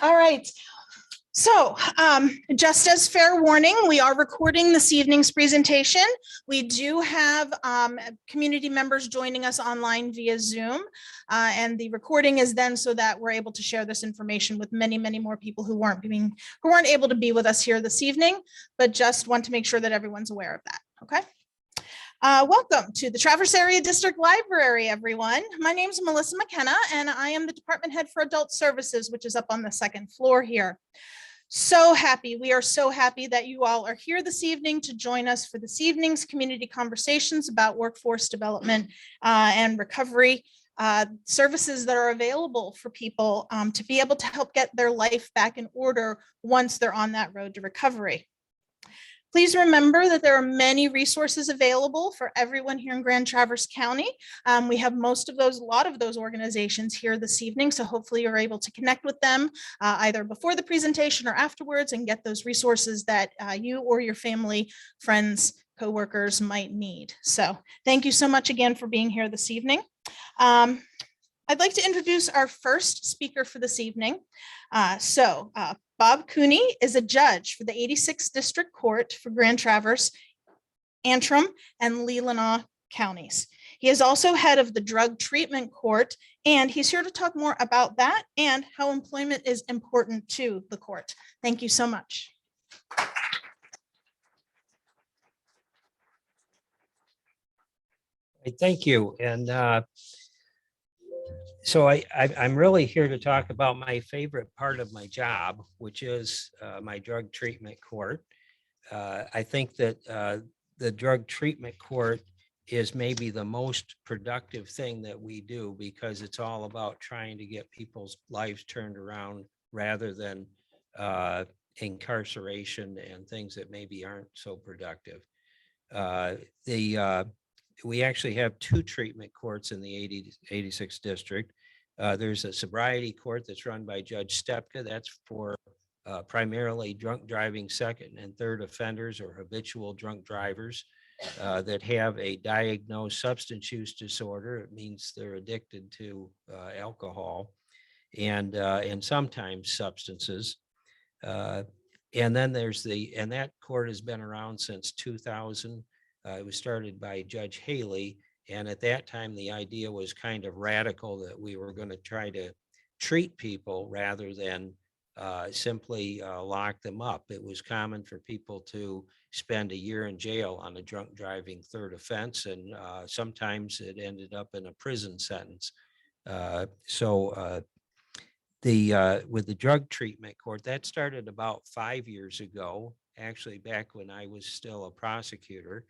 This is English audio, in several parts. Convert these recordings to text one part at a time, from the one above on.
All right. So just as fair warning, we are recording this evening's presentation. We do have community members joining us online via Zoom, and the recording is then so that we're able to share this information with many, many more people who weren't able to be with us here this evening, but just want to make sure that everyone's aware of that. Okay. Welcome to the Traverse Area District Library, everyone. My name is Melissa McKenna, and I am the Department Head for Adult Services, which is up on the second floor here. So happy, we are so happy that you all are here this evening to join us for this evening's community conversations about workforce development and recovery services that are available for people to be able to help get their life back in order once they're on that road to recovery. Please remember that there are many resources available for everyone here in Grand Traverse County. We have a lot of those organizations here this evening, so hopefully you're able to connect with them either before the presentation or afterwards and get those resources that you or your family, friends, coworkers might need. So thank you so much again for being here this evening. I'd like to introduce our first speaker for this evening. Bob Cooney is a judge for the 86th District Court for Grand Traverse, Antrim, and Leelanau counties. He is also head of the Drug Treatment Court, and he's here to talk more about that and how employment is important to the court. Thank you so much. Thank you. And so I'm really here to talk about my favorite part of my job, which is my drug treatment court. I think that the drug treatment court is maybe the most productive thing that we do because it's all about trying to get people's lives turned around rather than incarceration and things that maybe aren't so productive. We actually have two treatment courts in the 86th district. There's a sobriety court that's run by Judge Stepka. That's for primarily drunk driving second and third offenders or habitual drunk drivers that have a diagnosed substance use disorder. It means they're addicted to alcohol and sometimes substances. And then there's and that court has been around since 2000. It was started by Judge Haley, and at that time the idea was kind of radical that we were going to try to treat people rather than simply lock them up. It was common for people to spend a year in jail on a drunk driving third offense, and sometimes it ended up in a prison sentence. With the drug treatment court, that started about 5 years ago, actually back when I was still a prosecutor.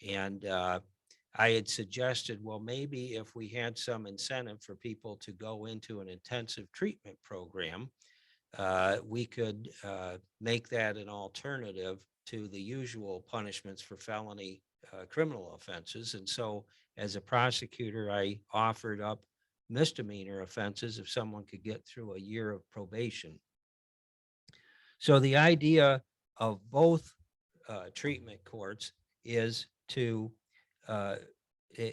And I had suggested, well, maybe if we had some incentive for people to go into an intensive treatment program, we could make that an alternative to the usual punishments for felony criminal offenses. And so as a prosecutor, I offered up misdemeanor offenses if someone could get through a year of probation. So the idea of both treatment courts is to,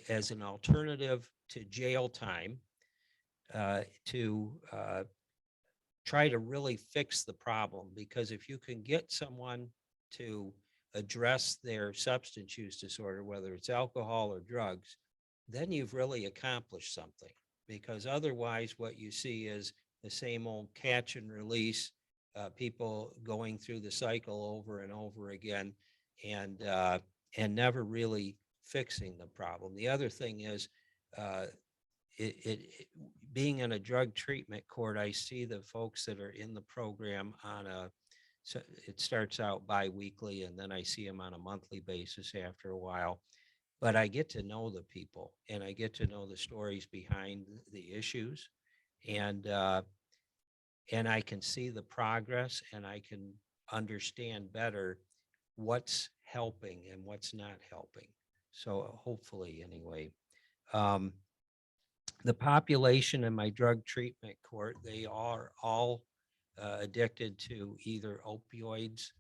as an alternative to jail time, to try to really fix the problem. Because if you can get someone to address their substance use disorder, whether it's alcohol or drugs, then you've really accomplished something. Because otherwise what you see is the same old catch and release, people going through the cycle over and over again, and never really fixing the problem. The other thing is, being in a drug treatment court, I see the folks that are in the program so it starts out bi-weekly, and then I see them on a monthly basis after a while. But I get to know the people, and I get to know the stories behind the issues, and I can see the progress, and I can understand better what's helping and what's not helping. So hopefully, anyway. The population in my drug treatment court, they are all addicted to either opioids,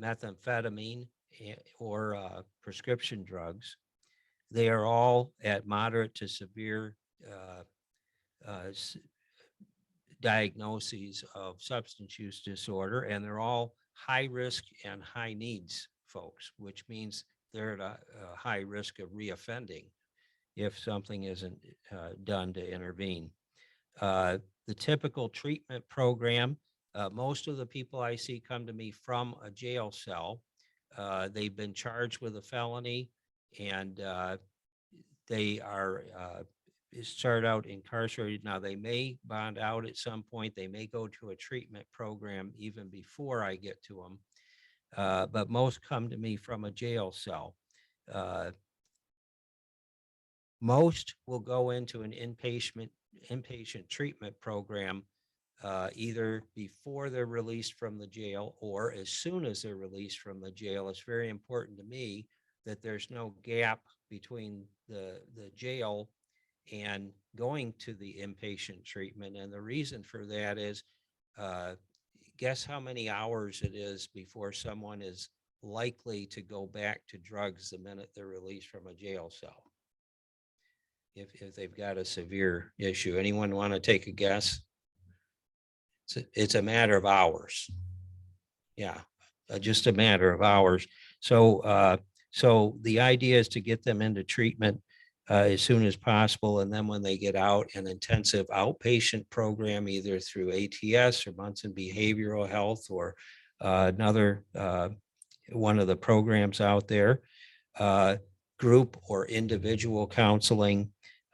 methamphetamine, or prescription drugs. They are all at moderate to severe diagnoses of substance use disorder, and they're all high risk and high needs folks, which means they're at a high risk of reoffending if something isn't done to intervene. The typical treatment program, most of the people I see come to me from a jail cell. They've been charged with a felony, and they are start out incarcerated. Now, they may bond out at some point. They may go to a treatment program even before I get to them. But most come to me from a jail cell. Most will go into an inpatient treatment program either before they're released from the jail or as soon as they're released from the jail. It's very important to me that there's no gap between the jail and going to the inpatient treatment. And the reason for that is, guess how many hours it is before someone is likely to go back to drugs the minute they're released from a jail cell? If they've got a severe issue. Anyone want to take a guess? It's a matter of hours. Yeah, just a matter of hours. So, so the idea is to get them into treatment as soon as possible. And then when they get out, an intensive outpatient program, either through ATS or Munson Behavioral Health or another one of the programs out there, group or individual counseling,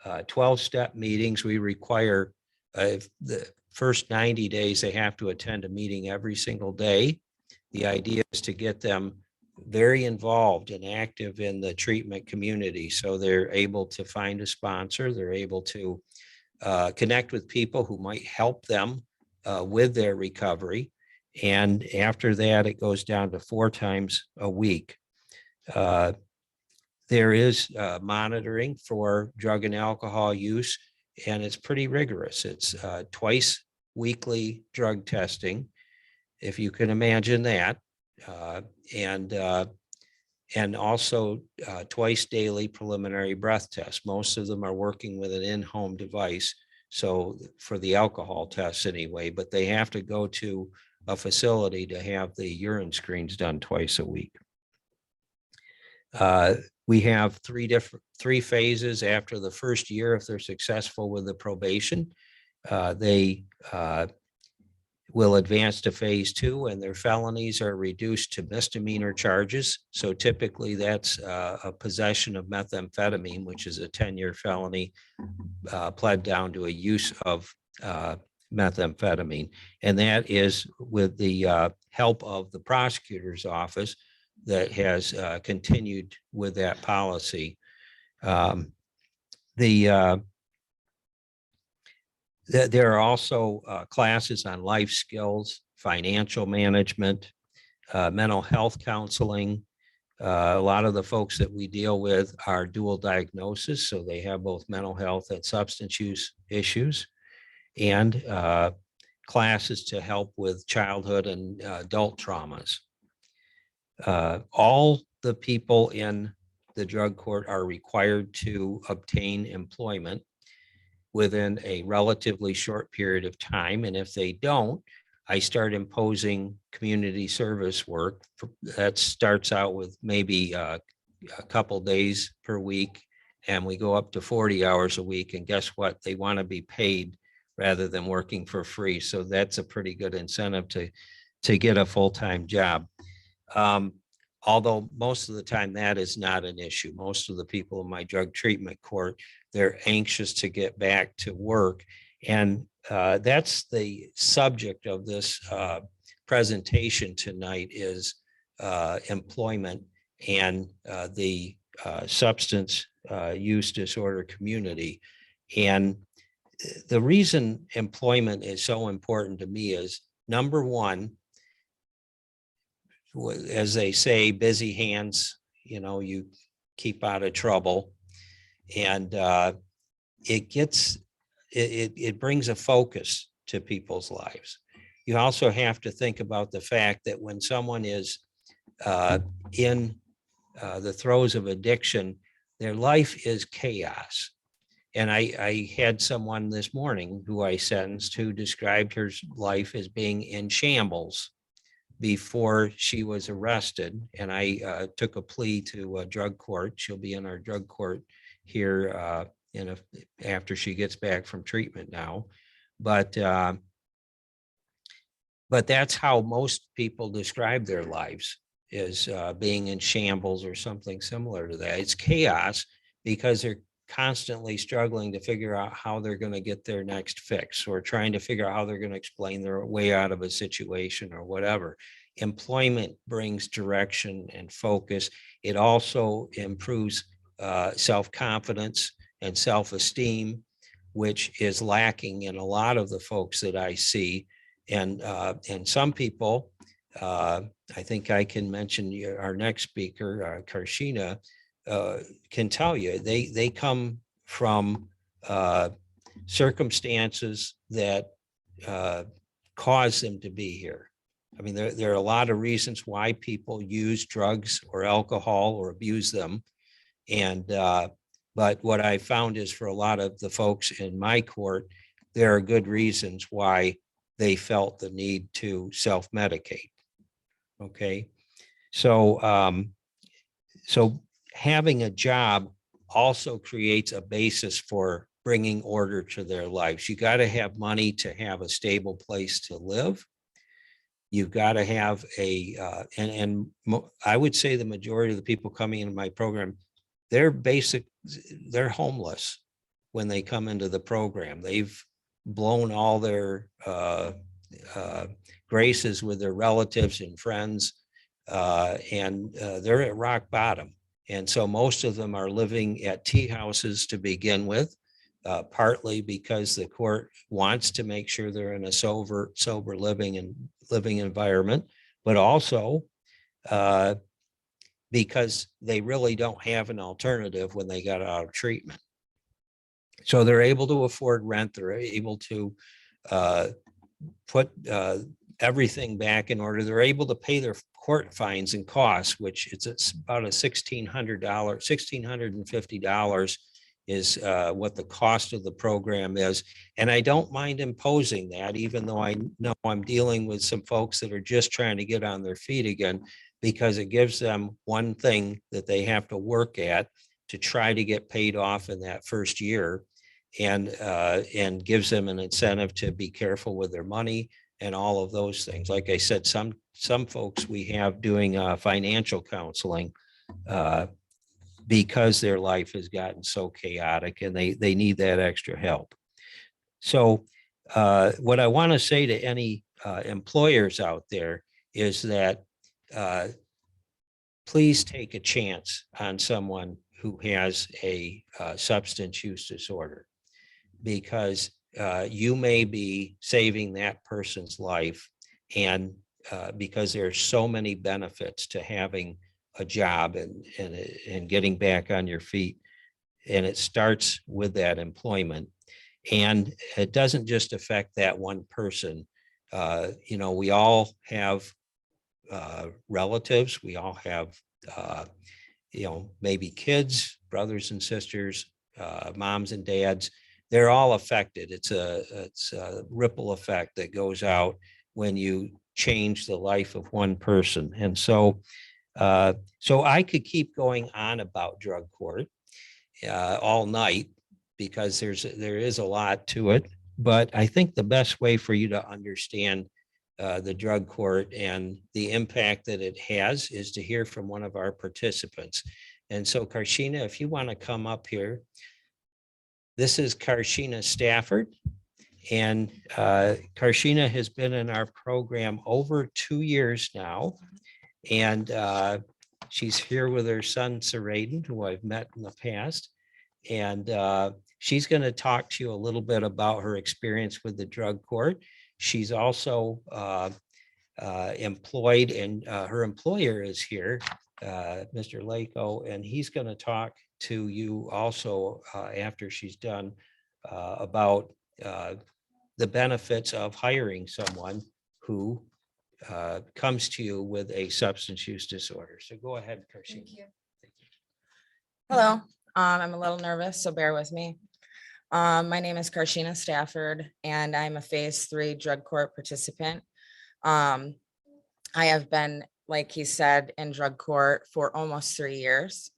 12-step meetings. We require the first 90 days, they have to attend a meeting every single day. The idea is to get them very involved and active in the treatment community. So they're able to find a sponsor. They're able to connect with people who might help them with their recovery. And after that, it goes down to 4 times a week. There is monitoring for drug and alcohol use, and it's pretty rigorous. It's twice weekly drug testing, if you can imagine that, and also twice daily preliminary breath tests. Most of them are working with an in-home device, so for the alcohol tests anyway, but they have to go to a facility to have the urine screens done twice a week. We have 3 phases after the first year. If they're successful with the probation, they will advance to phase 2, and their felonies are reduced to misdemeanor charges. So typically that's a possession of methamphetamine, which is a 10-year felony, pled down to a use of methamphetamine. And that is with the help of the prosecutor's office that has continued with that policy. There are also classes on life skills, financial management, mental health counseling. A lot of the folks that we deal with are dual diagnosis, so they have both mental health and substance use issues, and classes to help with childhood and adult traumas. All the people in the drug court are required to obtain employment within a relatively short period of time. And if they don't, I start imposing community service work. That starts out with maybe a couple days per week, and we go up to 40 hours a week. And guess what? They want to be paid rather than working for free. So that's a pretty good incentive to get a full-time job. Although most of the time that is not an issue. Most of the people in my drug treatment court, they're anxious to get back to work. And that's the subject of this presentation tonight, is employment and the substance use disorder community. And the reason employment is so important to me is, number one, as they say, busy hands, you keep out of trouble. And it brings a focus to people's lives. You also have to think about the fact that when someone is in the throes of addiction, their life is chaos. And I had someone this morning who I sentenced who described her life as being in shambles before she was arrested. And I took a plea to a drug court. She'll be in our drug court here after she gets back from treatment now. But that's how most people describe their lives, is being in shambles or something similar to that. It's chaos because they're constantly struggling to figure out how they're going to get their next fix, or trying to figure out how they're going to explain their way out of a situation or whatever. Employment brings direction and focus. It also improves self-confidence and self-esteem, which is lacking in a lot of the folks that I see. And some people, I think I can mention our next speaker, Karshina, can tell you they come from circumstances that cause them to be here. I mean, there are a lot of reasons why people use drugs or alcohol or abuse them. And but what I found is, for a lot of the folks in my court, there are good reasons why they felt the need to self-medicate. Okay. So so having a job also creates a basis for bringing order to their lives. You got to have money to have a stable place to live. You've got to have I would say the majority of the people coming into my program, they're homeless when they come into the program. They've blown all their graces with their relatives and friends, and they're at rock bottom. And so most of them are living at tea houses to begin with, partly because the court wants to make sure they're in a sober living environment, but also because they really don't have an alternative when they got out of treatment. So they're able to afford rent. They're able to put everything back in order. They're able to pay their court fines and costs, which it's about $1,650 is what the cost of the program is. And I don't mind imposing that, even though I know I'm dealing with some folks that are just trying to get on their feet again, because it gives them one thing that they have to work at to try to get paid off in that first year, and gives them an incentive to be careful with their money and all of those things. Like I said, some folks we have doing financial counseling because their life has gotten so chaotic and they need that extra help. So what I want to say to any employers out there is that please take a chance on someone who has a substance use disorder, because you may be saving that person's life, and because there are so many benefits to having a job and getting back on your feet. And it starts with that employment. And it doesn't just affect that one person. We all have relatives. We all have, maybe kids, brothers and sisters, moms and dads. They're all affected. It's a ripple effect that goes out when you change the life of one person. And so I could keep going on about drug court all night, because there is a lot to it. But I think the best way for you to understand the drug court and the impact that it has is to hear from one of our participants. And so, Karshina, if you want to come up here. This is Karshina Stafford. And Karshina has been in our program over 2 years now. And she's here with her son, Seraden, who I've met in the past. And she's going to talk to you a little bit about her experience with the drug court. She's also employed, and her employer is here, Mr. Lako, and he's going to talk to you also after she's done about the benefits of hiring someone who comes to you with a substance use disorder. So go ahead, Karshina. Thank you. Hello, I'm a little nervous, so bear with me. My name is Karshina Stafford, and I'm a phase 3 drug court participant. I have been, like he said, in drug court for almost 3 years.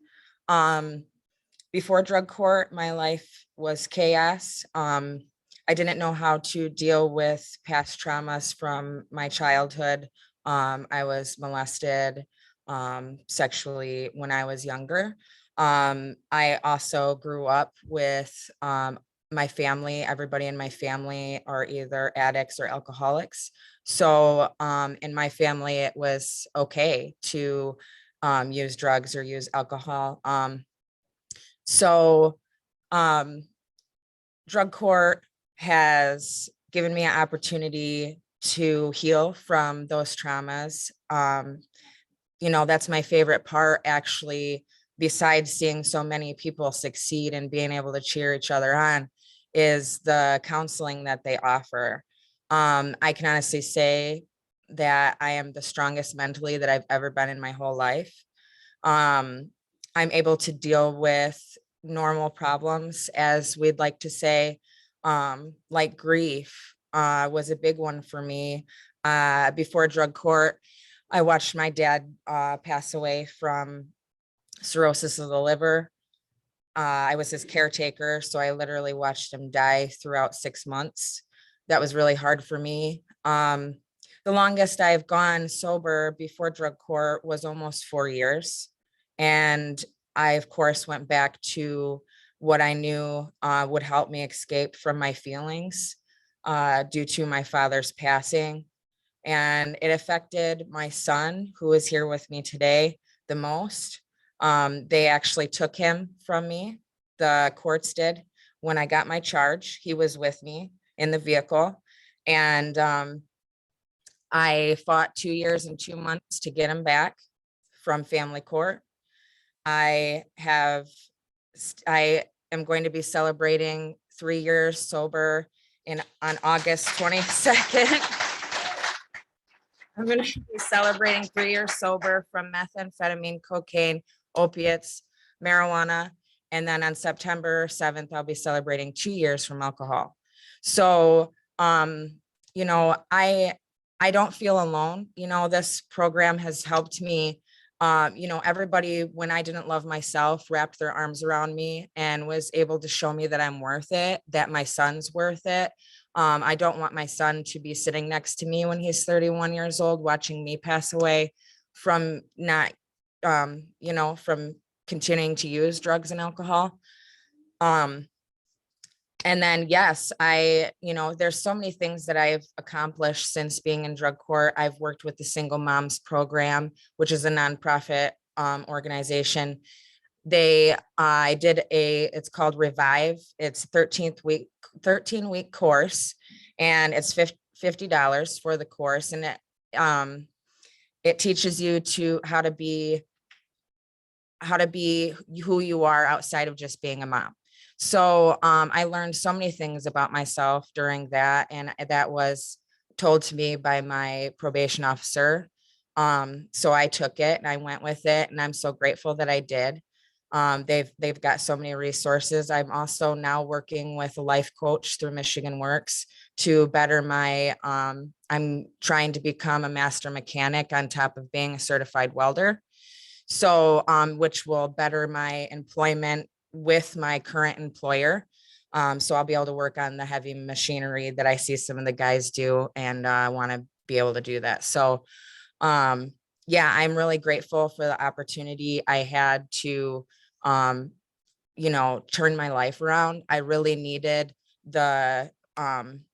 Before drug court, my life was chaos. I didn't know how to deal with past traumas from my childhood. I was molested sexually when I was younger. I also grew up with my family. Everybody in my family are either addicts or alcoholics. So in my family, it was okay to use drugs or use alcohol. So drug court has given me an opportunity to heal from those traumas. That's my favorite part, actually, besides seeing so many people succeed and being able to cheer each other on, is the counseling that they offer. I can honestly say that I am the strongest mentally that I've ever been in my whole life. I'm able to deal with normal problems, as we'd like to say, like grief was a big one for me. Before drug court, I watched my dad pass away from cirrhosis of the liver. I was his caretaker, so I literally watched him die throughout 6 months. That was really hard for me. The longest I've gone sober before drug court was almost 4 years. And I, of course, went back to what I knew would help me escape from my feelings due to my father's passing. And it affected my son, who is here with me today, the most. They actually took him from me. The courts did. When I got my charge, he was with me in the vehicle. And I fought 2 years and 2 months to get him back from family court. I am going to be celebrating 3 years sober on August 22nd. I'm going to be celebrating 3 years sober from methamphetamine, cocaine, opiates, marijuana. And then on September 7th, I'll be celebrating 2 years from alcohol. So, I don't feel alone. This program has helped me. Everybody, when I didn't love myself, wrapped their arms around me and was able to show me that I'm worth it, that my son's worth it. I don't want my son to be sitting next to me when he's 31 years old, watching me pass away from not, from continuing to use drugs and alcohol. And then, yes, there's so many things that I've accomplished since being in drug court. I've worked with the Single Moms Program, which is a nonprofit organization. It's called Revive. It's 13-week course, and it's $50 for the course. And it teaches you how to be who you are outside of just being a mom. So I learned so many things about myself during that, and that was told to me by my probation officer. So I took it and I went with it, and I'm so grateful that I did. They've got so many resources. I'm also now working with a life coach through Michigan Works to better I'm trying to become a master mechanic on top of being a certified welder. So, which will better my employment with my current employer. So I'll be able to work on the heavy machinery that I see some of the guys do, and I want to be able to do that. So, yeah, I'm really grateful for the opportunity I had to, turn my life around. I really needed the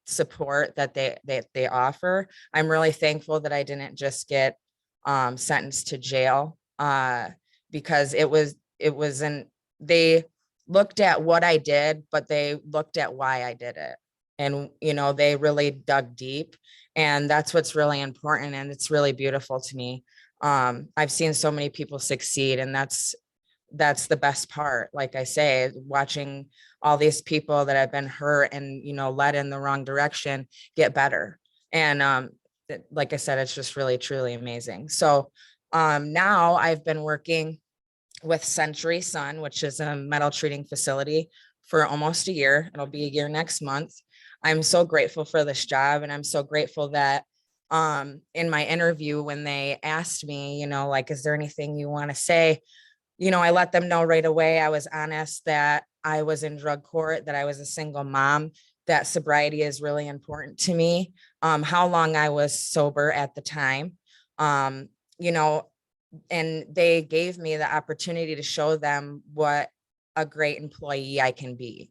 support that they offer. I'm really thankful that I didn't just get sentenced to jail because they looked at what I did, but they looked at why I did it. And, they really dug deep, and that's what's really important. And it's really beautiful to me. I've seen so many people succeed, and that's the best part. Like I say, watching all these people that have been hurt and, led in the wrong direction get better. And, like I said, it's just really, truly amazing. So, now I've been working with Century Sun, which is a metal treating facility, for almost a year. It'll be a year next month. I'm so grateful for this job, and I'm so grateful that in my interview, when they asked me, like, is there anything you want to say? I let them know right away. I was honest that I was in drug court, that I was a single mom, that sobriety is really important to me, how long I was sober at the time, and they gave me the opportunity to show them what a great employee I can be.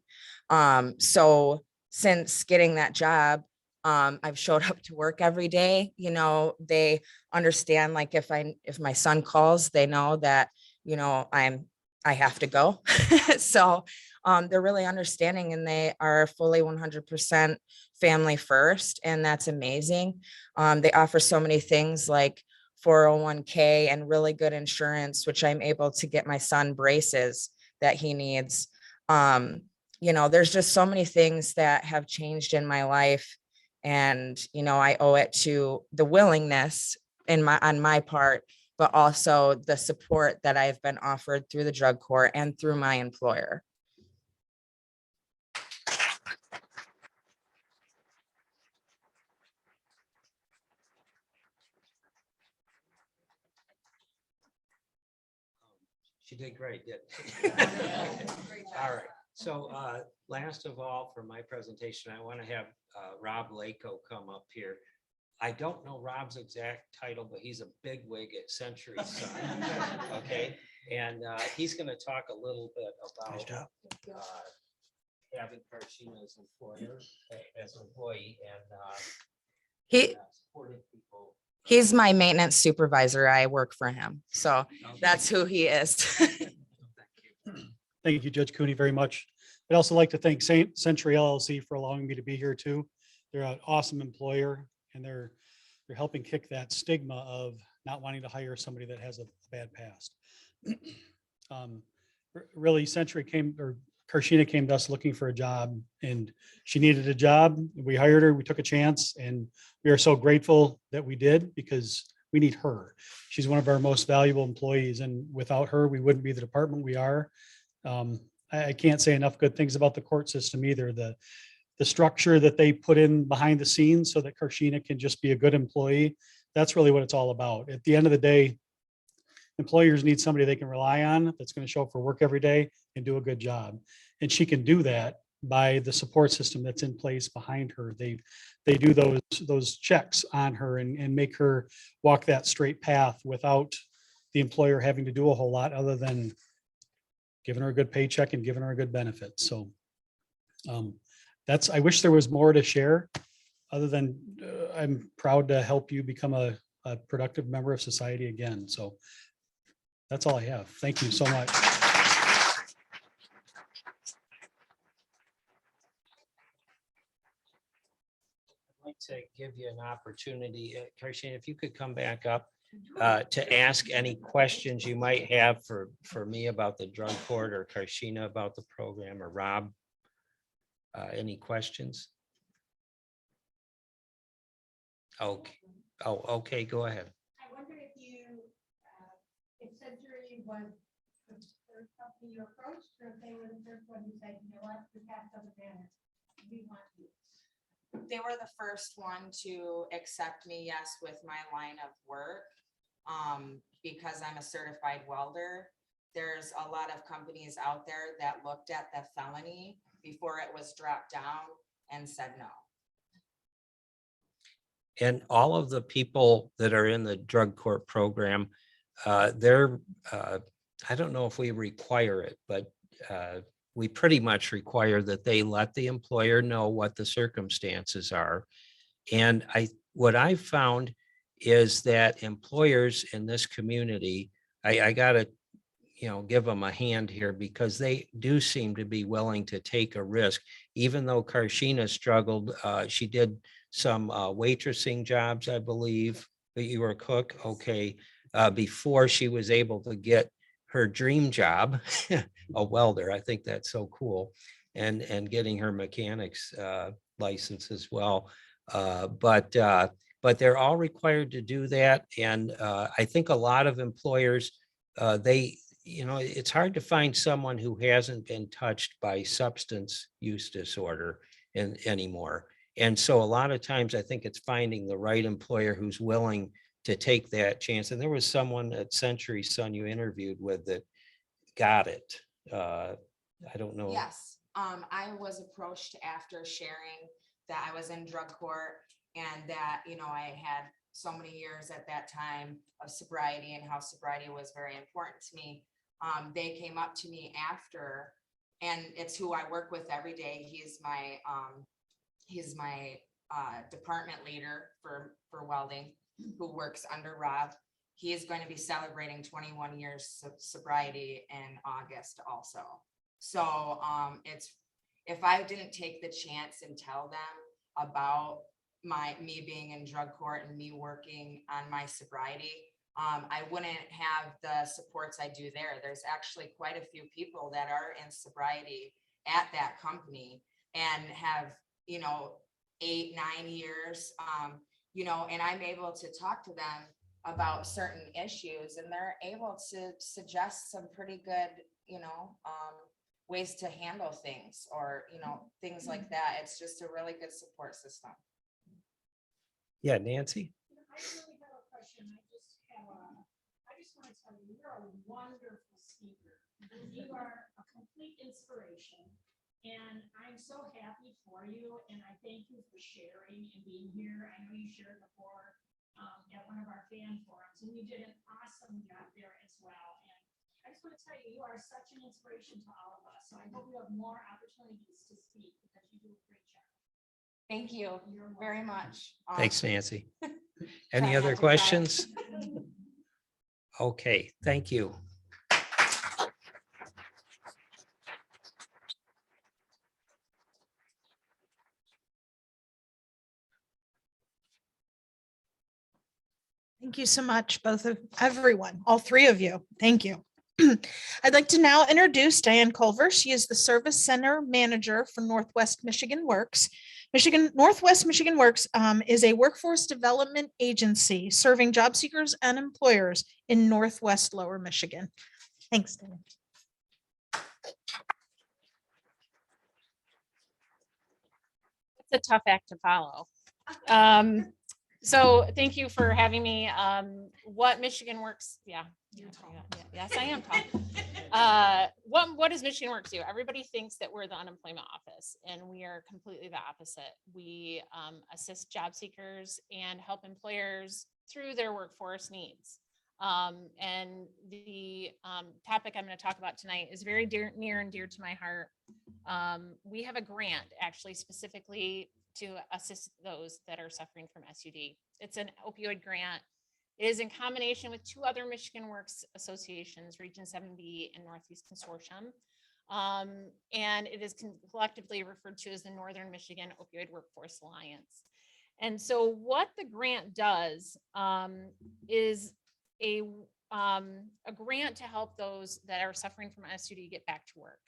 So since getting that job, I've showed up to work every day. They understand, like, if my son calls, they know that, I have to go. So they're really understanding, and they are fully 100% family first. And that's amazing. They offer so many things like 401k and really good insurance, which I'm able to get my son braces that he needs. There's just so many things that have changed in my life. And, I owe it to the willingness on my part, but also the support that I've been offered through the drug court and through my employer. She did great, didn't she? All right. So last of all, for my presentation, I want to have Rob Lako come up here. I don't know Rob's exact title, but he's a bigwig at Century Son. Okay. And he's going to talk a little bit about having Karshina as employer, as an employee, and supporting people. He's my maintenance supervisor. I work for him. So that's who he is. Thank you, Judge Cooney, very much. I'd also like to thank Century LLC for allowing me to be here too. They're an awesome employer, and they're helping kick that stigma of not wanting to hire somebody that has a bad past. Really, Karshina came to us looking for a job, and she needed a job. We hired her, we took a chance, and we are so grateful that we did, because we need her. She's one of our most valuable employees, and without her, we wouldn't be the department we are. I can't say enough good things about the court system either. The structure that they put in behind the scenes so that Karshina can just be a good employee, that's really what it's all about. At the end of the day, employers need somebody they can rely on, that's going to show up for work every day and do a good job. And she can do that by the support system that's in place behind her. They do those checks on her and make her walk that straight path without the employer having to do a whole lot other than giving her a good paycheck and giving her a good benefit. So I wish there was more to share other than I'm proud to help you become a productive member of society again. So that's all I have. Thank you so much. I'd like to give you an opportunity, Karshina, if you could come back up to ask any questions you might have for me about the drug court, or Karshina about the program, or Rob. Any questions? Okay. Oh, okay. Go ahead. I wonder if Century was the first company you approached, or if they were the first one who said, you know what, the past doesn't matter, we want you. They were the first one to accept me, yes, with my line of work, because I'm a certified welder. There's a lot of companies out there that looked at the felony before it was dropped down and said no. And all of the people that are in the drug court program, I don't know if we require it, but we pretty much require that they let the employer know what the circumstances are. And what I've found is that employers in this community, I gotta, give them a hand here, because they do seem to be willing to take a risk. Even though Karshina struggled, she did some waitressing jobs, I believe. But you were a cook, okay, before she was able to get her dream job, a welder. I think that's so cool, and getting her mechanics license as well. But they're all required to do that, and I think a lot of employers, it's hard to find someone who hasn't been touched by substance use disorder anymore. And so a lot of times I think it's finding the right employer who's willing to take that chance. And there was someone at Century Sun you interviewed with that got it. I don't know. Yes, I was approached after sharing that I was in drug court and that, I had so many years at that time of sobriety and how sobriety was very important to me. They came up to me after, and it's who I work with every day. He's my department leader for welding, who works under Rob. He is going to be celebrating 21 years of sobriety in August also. So if I didn't take the chance and tell them about me being in drug court and me working on my sobriety, I wouldn't have the supports I do there. There's actually quite a few people that are in sobriety at that company and have, 8, 9 years, and I'm able to talk to them about certain issues, and they're able to suggest some pretty good, ways to handle things, or, things like that. It's just a really good support system. Yeah, Nancy? I really have a question. I just want to tell you, you're a wonderful speaker. You are a complete inspiration. And I'm so happy for you. And I thank you for sharing and being here. I know you shared before at one of our fan forums, and you did an awesome job there as well. And I just want to tell you, you are such an inspiration to all of us. So I hope you have more opportunities to speak because you do a great job. Thank you very much. Thanks, Nancy. Try Any not other to cry. questions? Okay, thank you. Thank you so much, everyone, all three of you. Thank you. I'd like to now introduce Diane Culver. She is the Service Center Manager for Northwest Michigan Works. Northwest Michigan Works is a workforce development agency serving job seekers and employers in Northwest Lower Michigan. Thanks, Diane. It's a tough act to follow. So thank you for having me. What Michigan Works, yes, I am tall. What does Michigan Works do? Everybody thinks that we're the unemployment office, and we are completely the opposite. We assist job seekers and help employers through their workforce needs. And the topic I'm going to talk about tonight is very near and dear to my heart. We have a grant actually specifically to assist those that are suffering from SUD. It's an opioid grant. It is in combination with 2 other Michigan Works associations, Region 7B and Northeast Consortium. And it is collectively referred to as the Northern Michigan Opioid Workforce Alliance. And so what the grant does is a grant to help those that are suffering from SUD get back to work.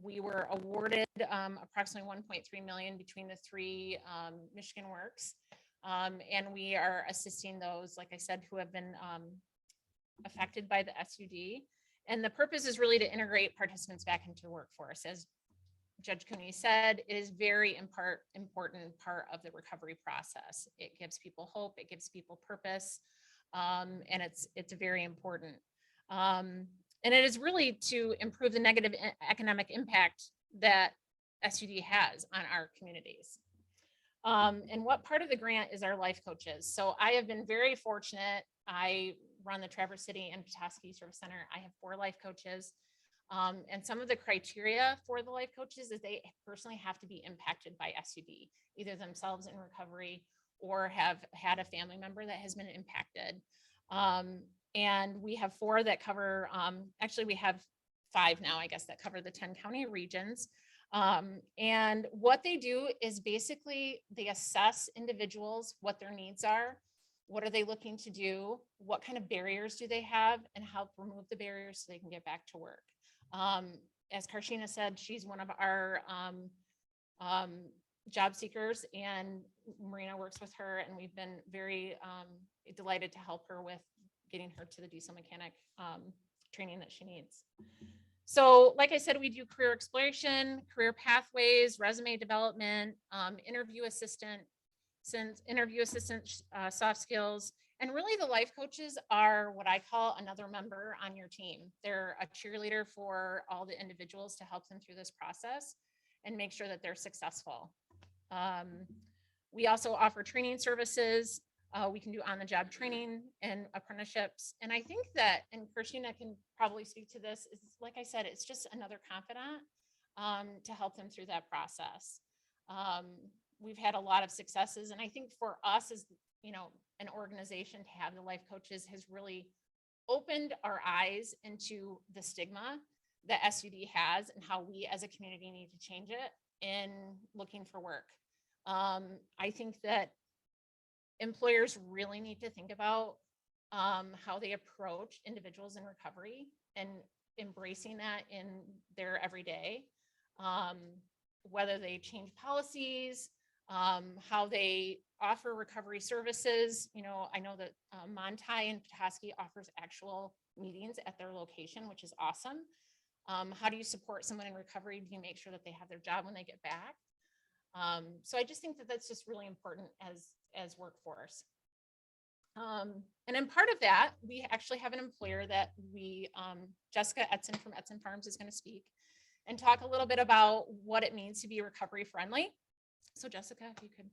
We were awarded approximately $1.3 million between the 3 Michigan Works, and we are assisting those, like I said, who have been affected by the SUD. And the purpose is really to integrate participants back into the workforce. As Judge Cooney said, it is very important part of the recovery process. It gives people hope, it gives people purpose, and it's very important. And it is really to improve the negative economic impact that SUD has on our communities. And what part of the grant is our life coaches? So I have been very fortunate. I run the Traverse City and Petoskey Service Center. I have 4 life coaches. And some of the criteria for the life coaches is they personally have to be impacted by SUD, either themselves in recovery or have had a family member that has been impacted. And we have 4 that cover, actually we have 5 now, I guess, that cover the 10 county regions. And what they do is basically they assess individuals, what their needs are, what are they looking to do, what kind of barriers do they have, and help remove the barriers so they can get back to work. As Karshina said, she's one of our job seekers, and Marina works with her, and we've been very delighted to help her with getting her to the diesel mechanic training that she needs. So like I said, we do career exploration, career pathways, resume development, interview assistant, soft skills. And really the life coaches are what I call another member on your team. They're a cheerleader for all the individuals to help them through this process and make sure that they're successful. We also offer training services. We can do on-the-job training and apprenticeships. And I think that, and Christina can probably speak to this, is like I said, it's just another confidant to help them through that process. We've had a lot of successes. And I think for us as, you know, an organization to have the life coaches has really opened our eyes into the stigma that SUD has and how we as a community need to change it in looking for work. I think that employers really need to think about how they approach individuals in recovery and embracing that in their everyday, whether they change policies, how they offer recovery services. You know, I know that Montai and Petoskey offers actual meetings at their location, which is awesome. How do you support someone in recovery? Do you make sure that they have their job when they get back? So I just think that that's just really important as workforce. And in part of that, we actually have an employer that we, Jessica Edson from Edson Farms is going to speak and talk a little bit about what it means to be recovery friendly. So Jessica, if you could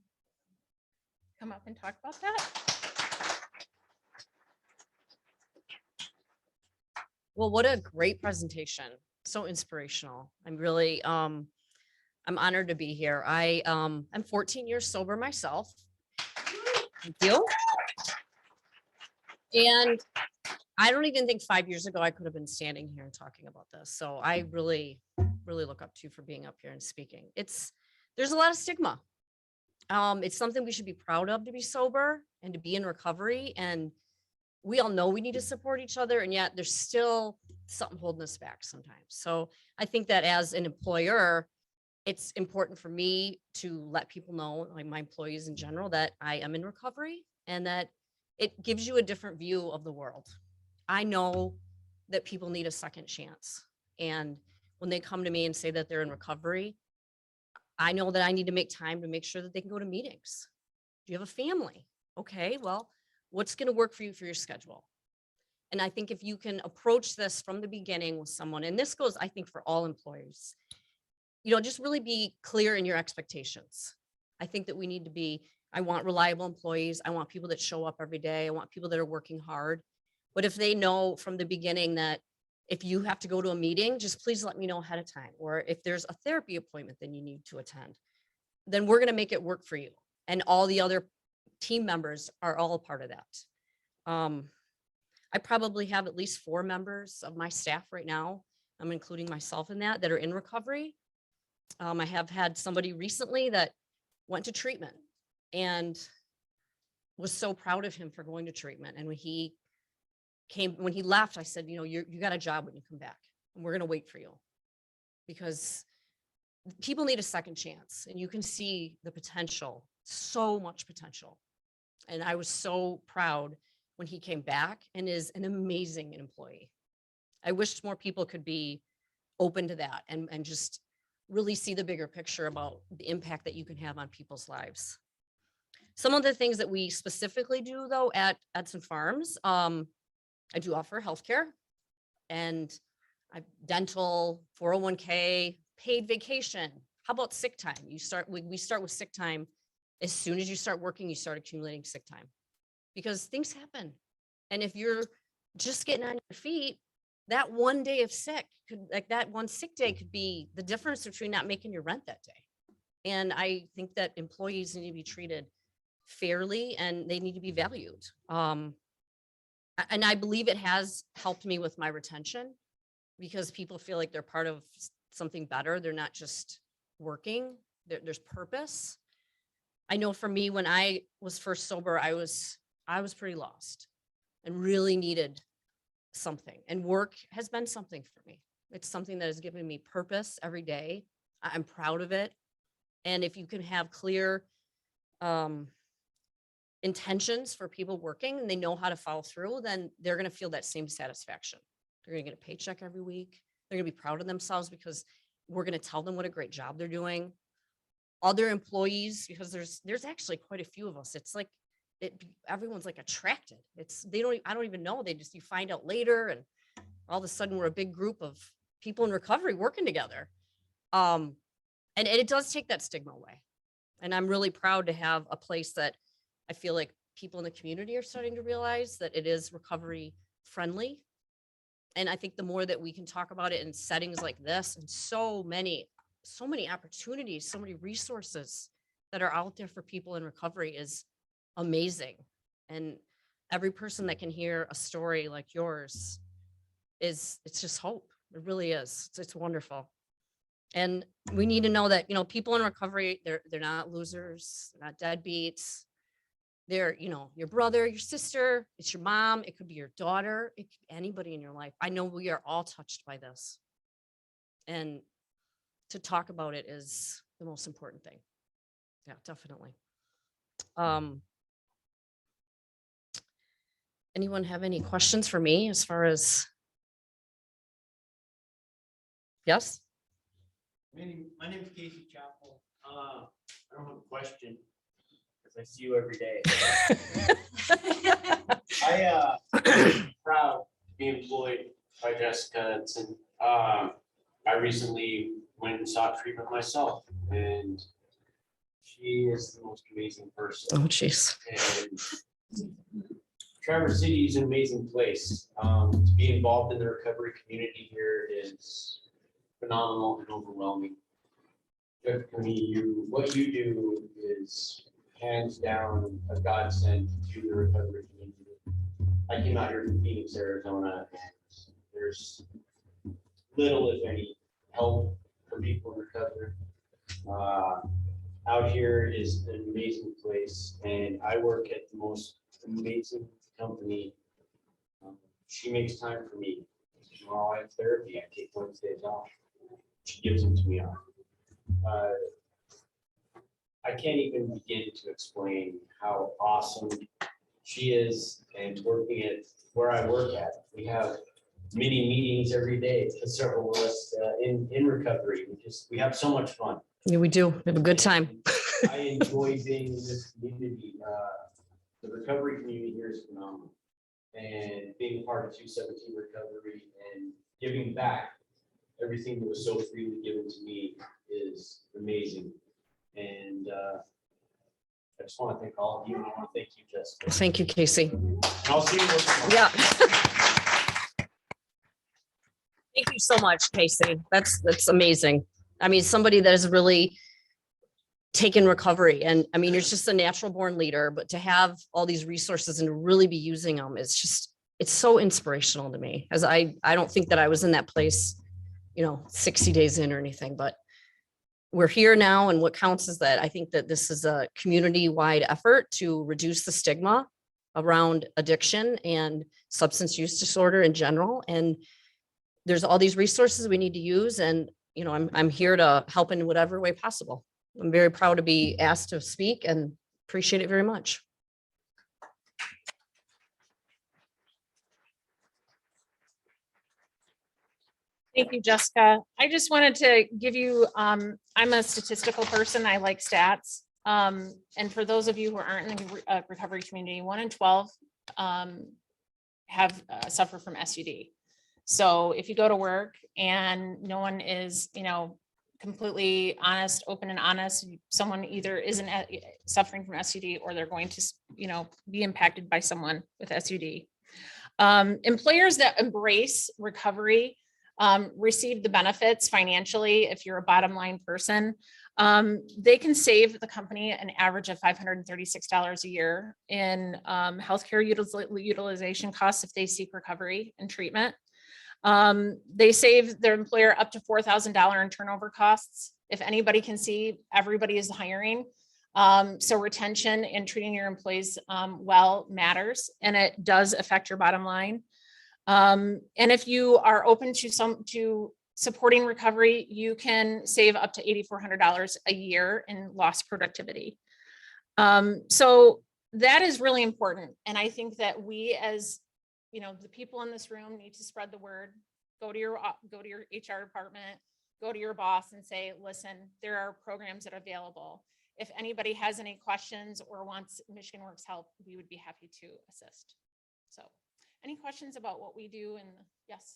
come up and talk about that. Well, what a great presentation. So inspirational. I'm really, I'm honored to be here. I'm 14 years sober myself. Thank you. And I don't even think 5 years ago I could have been standing here and talking about this. So I really, really look up to you for being up here and speaking. There's a lot of stigma. It's something we should be proud of, to be sober and to be in recovery. And we all know we need to support each other, and yet there's still something holding us back sometimes. So I think that as an employer, it's important for me to let people know, like my employees in general, that I am in recovery and that it gives you a different view of the world. I know that people need a second chance. And when they come to me and say that they're in recovery, I know that I need to make time to make sure that they can go to meetings. Do you have a family? Okay, well, what's going to work for you for your schedule? And I think if you can approach this from the beginning with someone, and this goes, I think, for all employers, you know, just really be clear in your expectations. I think that we need to be, I want reliable employees. I want people that show up every day. I want people that are working hard. But if they know from the beginning that if you have to go to a meeting, just please let me know ahead of time. Or if there's a therapy appointment that you need to attend, then we're going to make it work for you. And all the other team members are all a part of that. I probably have at least 4 members of my staff right now. I'm including myself in that are in recovery. I have had somebody recently that went to treatment and was so proud of him for going to treatment. And when he left, I said, you know, you got a job when you come back, and we're going to wait for you, because people need a second chance, and you can see the potential, so much potential. And I was so proud when he came back and is an amazing employee. I wish more people could be open to that and just really see the bigger picture about the impact that you can have on people's lives. Some of the things that we specifically do, though, at Edson Farms, I do offer healthcare and dental, 401k, paid vacation. How about sick time? We start with sick time. As soon as you start working, you start accumulating sick time, because things happen. And if you're just getting on your feet, that one day of sick could, like that one sick day could be the difference between not making your rent that day. And I think that employees need to be treated fairly and they need to be valued. And I believe it has helped me with my retention, because people feel like they're part of something better. They're not just working, there's purpose. I know for me, when I was first sober, I was pretty lost and really needed something. And work has been something for me. It's something that has given me purpose every day. I'm proud of it. And if you can have clear intentions for people working and they know how to follow through, then they're going to feel that same satisfaction. They're gonna get a paycheck every week. They're gonna be proud of themselves because we're gonna tell them what a great job they're doing. Other employees, because there's actually quite a few of us. It's like everyone's like attracted. I don't even know. You find out later, and all of a sudden we're a big group of people in recovery working together. And it does take that stigma away. And I'm really proud to have a place that I feel like people in the community are starting to realize that it is recovery friendly. And I think the more that we can talk about it in settings like this, and so many opportunities, so many resources that are out there for people in recovery is amazing. And every person that can hear a story like yours it's just hope. It really is. It's wonderful. And we need to know that, people in recovery, they're not losers, they're not deadbeats. They're, your brother, your sister, it's your mom, it could be your daughter, it could be anybody in your life. I know we are all touched by this. And to talk about it is the most important thing. Yeah, definitely. Anyone have any questions for me as far as? Yes? My name is Casey Chapel. I don't have a question because I see you every day. I'm proud to be employed by Jessica. I recently went and sought treatment myself, and she is the most amazing person. Oh, jeez. And Traverse City is an amazing place. To be involved in the recovery community here is phenomenal and overwhelming. But for me, what you do is hands down a godsend to the recovery community. I came out here from Phoenix, Arizona, and there's little, if any, help for people in recovery. Out here is an amazing place, and I work at the most amazing company. She makes time for me. Tomorrow I have therapy. I take Wednesdays off. She gives them to me off. I can't even begin to explain how awesome she is, and working at where I work at. We have mini meetings every day for several of us in recovery. We have so much fun. Yeah, we do. We have a good time. I enjoy being in this community. The recovery community here is phenomenal. And being a part of 217 recovery and giving back everything that was so freely given to me is amazing. And I just want to thank all of you, and I want to thank you, Jessica. Thank you, Casey. And I'll see you tomorrow. Yeah. Thank you so much, Casey. That's amazing. I mean, somebody that has really taken recovery, and I mean, you're just a natural born leader, but to have all these resources and to really be using them, it's so inspirational to me, as I don't think that I was in that place, 60 days in or anything, but we're here now. And what counts is that I think that this is a community-wide effort to reduce the stigma around addiction and substance use disorder in general. And there's all these resources we need to use. And, I'm here to help in whatever way possible. I'm very proud to be asked to speak and appreciate it very much. Thank you, Jessica. I just wanted to give you, I'm a statistical person. I like stats. And for those of you who aren't in the recovery community, 1 in 12 have suffer from SUD. So if you go to work and no one is, completely honest, open and honest, someone either isn't suffering from SUD or they're going to, be impacted by someone with SUD. Employers that embrace recovery receive the benefits financially. If you're a bottom line person, they can save the company an average of $536 a year in healthcare utilization costs if they seek recovery and treatment. They save their employer up to $4,000 in turnover costs. If anybody can see, everybody is hiring. So retention and treating your employees well matters, and it does affect your bottom line. And if you are open to supporting recovery, you can save up to $8,400 a year in lost productivity. So that is really important. And I think that we as, you know, the people in this room need to spread the word. Go to your HR department, go to your boss and say, listen, there are programs that are available. If anybody has any questions or wants Michigan Works help, we would be happy to assist. So any questions about what we do? And yes.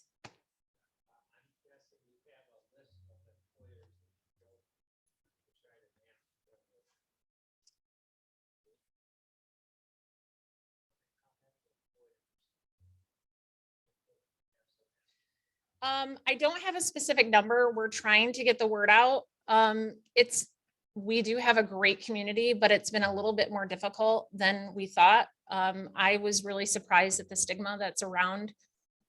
I don't have a specific number. We're trying to get the word out. We do have a great community, but it's been a little bit more difficult than we thought. I was really surprised at the stigma that's around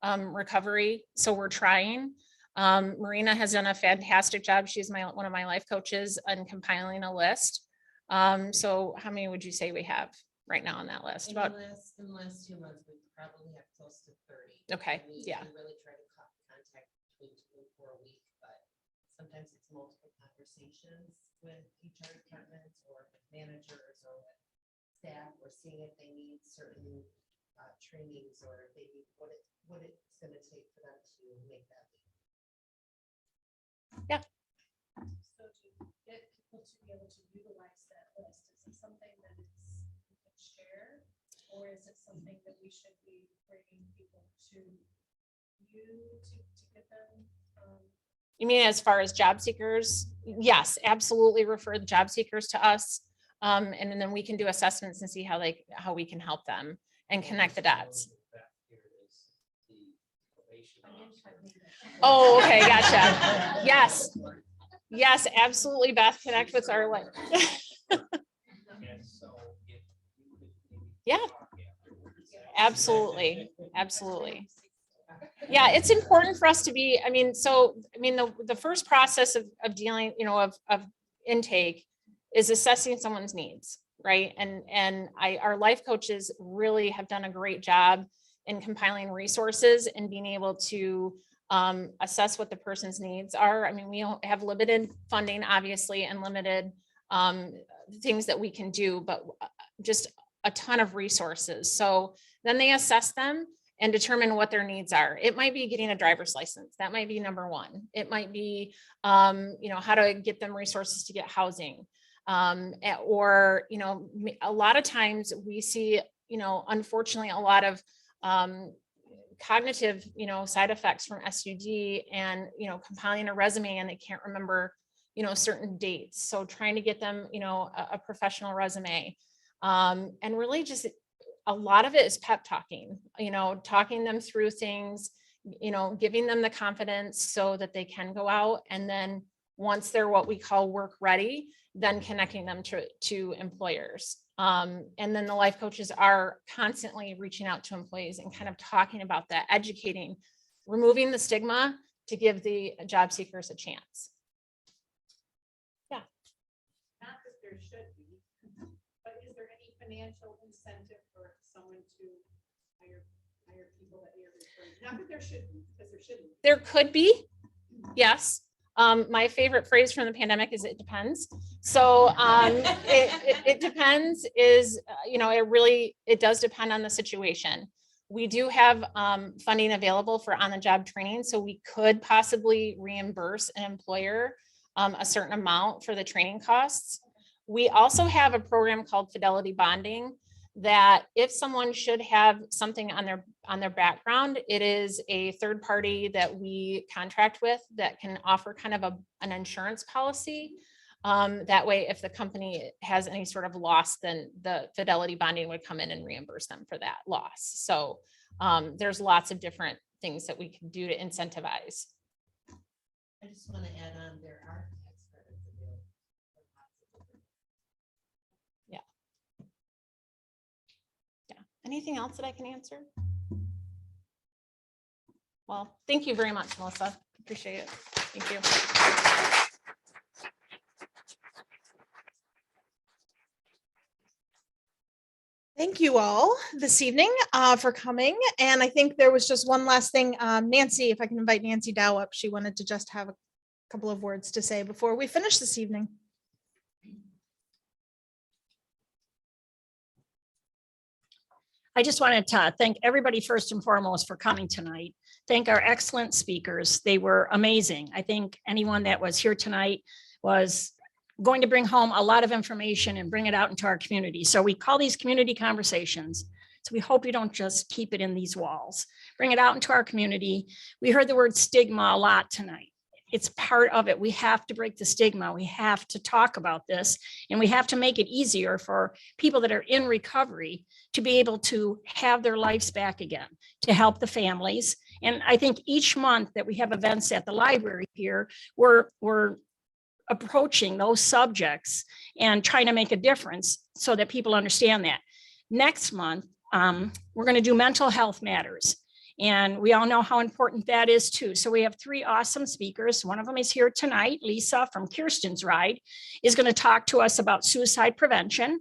recovery. So we're trying. Marina has done a fantastic job. She's one of my life coaches on compiling a list. So how many would you say we have right now on that list? In About in the last 2 months, we probably have close to 30. Okay, We yeah. really try to contact between 2 and 4 a week, but sometimes it's multiple conversations with HR departments or with managers or with staff, or seeing if they need certain trainings or if they need what it's going to take for them to make that leap. Yeah. So to get people to be able to utilize that list, is it something that you can share? Or is it something that we should be bringing people to you to get them? You mean as far as job seekers? Yes, absolutely. Refer the job seekers to us. And then we can do assessments and see how we can help them and connect the dots. Oh, okay, gotcha. Yes. Yes, absolutely. Beth, connect with our like. Yeah. Absolutely. Absolutely. Yeah, it's important for us to be, the first process of dealing, of intake is assessing someone's needs, right? And our life coaches really have done a great job in compiling resources and being able to assess what the person's needs are. I mean, we have limited funding, obviously, and limited things that we can do, but just a ton of resources. So then they assess them and determine what their needs are. It might be getting a driver's license. That might be number one. It might be, how to get them resources to get housing. Or, a lot of times we see, unfortunately, a lot of cognitive, side effects from SUD and, compiling a resume and they can't remember, certain dates. So trying to get them, a professional resume. And really just a lot of it is pep talking, talking them through things, giving them the confidence so that they can go out. And then once they're what we call work ready, then connecting them to employers. And then the life coaches are constantly reaching out to employees and kind of talking about that, educating, removing the stigma to give the job seekers a chance. Yeah. Not that there should be, but is there any financial incentive for someone to hire people that you're referring to? Not that there should be, because there shouldn't. There could be, yes. My favorite phrase from the pandemic is it depends. So it depends is, it does depend on the situation. We do have funding available for on-the-job training. So we could possibly reimburse an employer a certain amount for the training costs. We also have a program called Fidelity Bonding that if someone should have something on their background, it is a third party that we contract with that can offer kind of an insurance policy. That way, if the company has any sort of loss, then the Fidelity Bonding would come in and reimburse them for that loss. So there's lots of different things that we can do to incentivize. I just want to add on, there are tax credits available. Anything else that I can answer? Well, thank you very much, Melissa. Appreciate it. Thank you. Thank you all this evening for coming. And I think there was just one last thing. Nancy, if I can invite Nancy Dow up, she wanted to just have a couple of words to say before we finish this evening. I just wanted to thank everybody first and foremost for coming tonight. Thank our excellent speakers. They were amazing. I think anyone that was here tonight was going to bring home a lot of information and bring it out into our community. So we call these community conversations. So we hope you don't just keep it in these walls. Bring it out into our community. We heard the word stigma a lot tonight. It's part of it. We have to break the stigma. We have to talk about this, and we have to make it easier for people that are in recovery to be able to have their lives back again, to help the families. And I think each month that we have events at the library here, we're approaching those subjects and trying to make a difference so that people understand that. Next month, we're going to do mental health matters. And we all know how important that is too. So we have 3 awesome speakers. One of them is here tonight. Lisa from Kirsten's Ride is going to talk to us about suicide prevention.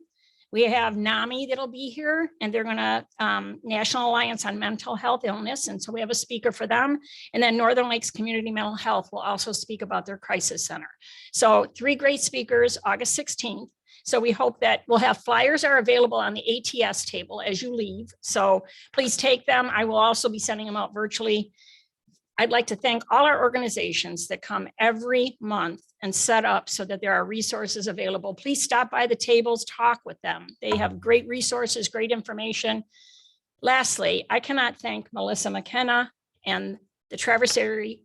We have NAMI that'll be here, and they're going to National Alliance on Mental Health Illness. And so we have a speaker for them. And then Northern Lakes Community Mental Health will also speak about their crisis center. So 3 great speakers, August 16th. So we hope that we'll have flyers are available on the ATS table as you leave. So please take them. I will also be sending them out virtually. I'd like to thank all our organizations that come every month and set up so that there are resources available. Please stop by the tables, talk with them. They have great resources, great information. Lastly, I cannot thank Melissa McKenna and the Traverse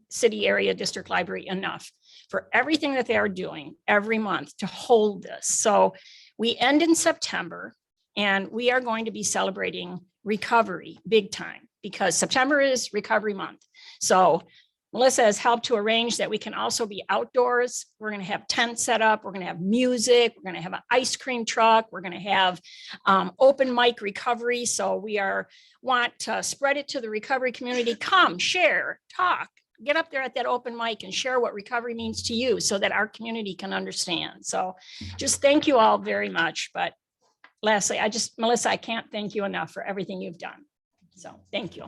City Area District Library enough for everything that they are doing every month to hold this. So we end in September, and we are going to be celebrating recovery big time because September is recovery month. So Melissa has helped to arrange that we can also be outdoors. We're going to have tents set up. We're going to have music. We're going to have an ice cream truck. We're going to have open mic recovery. So we want to spread it to the recovery community. Come, share, talk, get up there at that open mic and share what recovery means to you so that our community can understand. So just thank you all very much. But lastly, Melissa, I can't thank you enough for everything you've done. So thank you.